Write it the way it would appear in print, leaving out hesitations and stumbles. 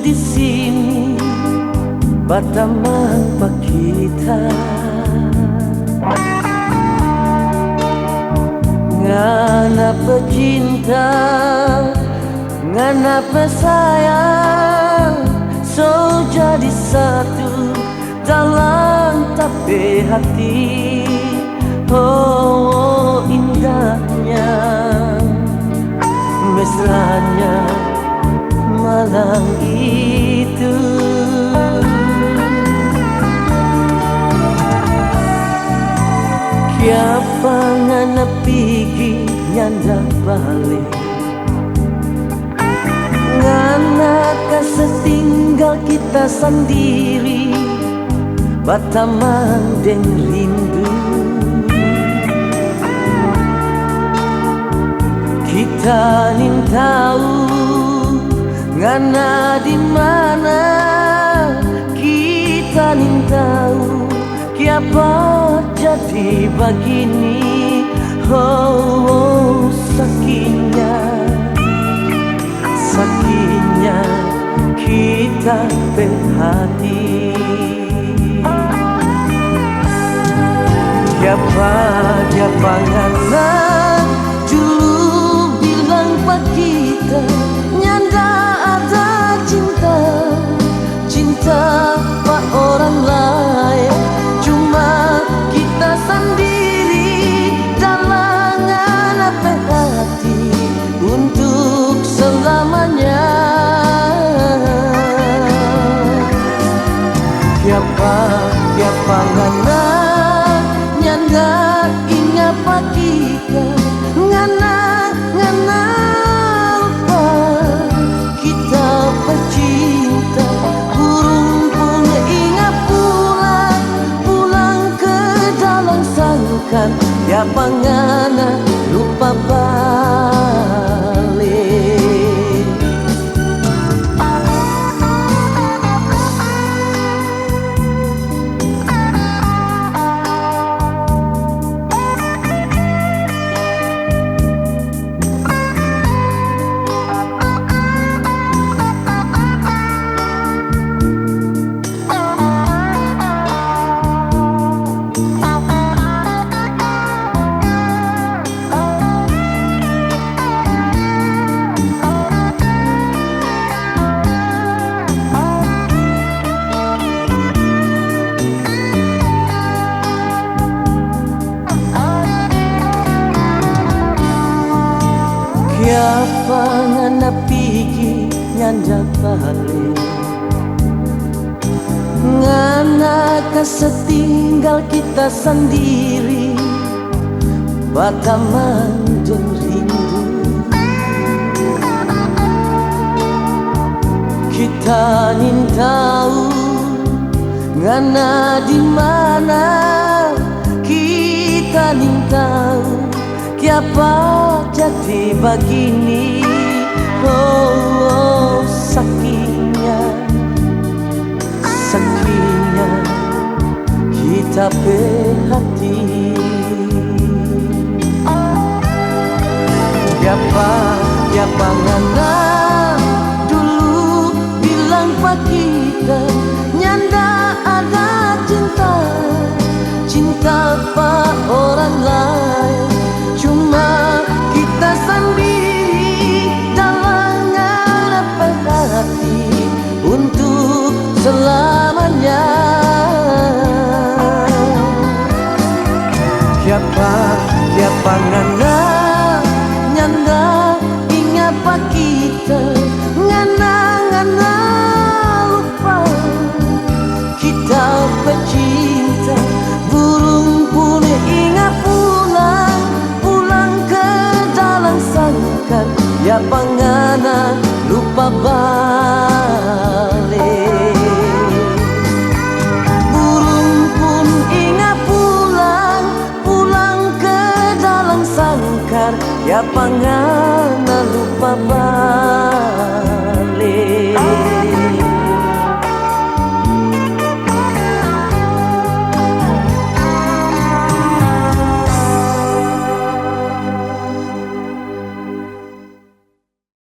di sini Batamang pakita ngana pecinta ngana pesayang so jadi satu dalam tapi hati. Oh indahnya mesranya malam itu. Kiapa ngana pigi nyanda balik ngana kasetinggal kita sendiri Batamang deng rindu. Kita nin tahu ngana di mana, kita nin tahu kiapa jadi begini. Oh, sakitnya kita berhati. Kiapa ngana dulu bilang pak kita nyanda ada cinta, cinta pak orang lain, cuma kita sendiri dalam ngana hati untuk selamanya. Kiapa ngana nyanda ingat pak kita ngana lupa kita pecinta. Burung pun ingat pulang ke dalam sangkan. Kiapa ngana lupa balik. Kiapa ngana pigi nyanda balik ngana kasetinggal kita sendiri Batamang deng rindu. Kita nin tahu ngana di mana, kita nin tahu kiapa jadi begini. Oh, sakitnya kita berhati. Kiapa ngana dulu bilang pak kita nyanda ada cinta, cinta pak orang lain, cuma kita sendiri dalam ngana hati untuk selamanya. Kiapa ngana nyanda ingat pak kita ngana lupa kita pecinta. Burung pun ingat pulang ke dalam sangkan. Kiapa ngana lupa balik. Burung pun ingat pulang ke dalam sangkar. Kiapa ngana lupa balik.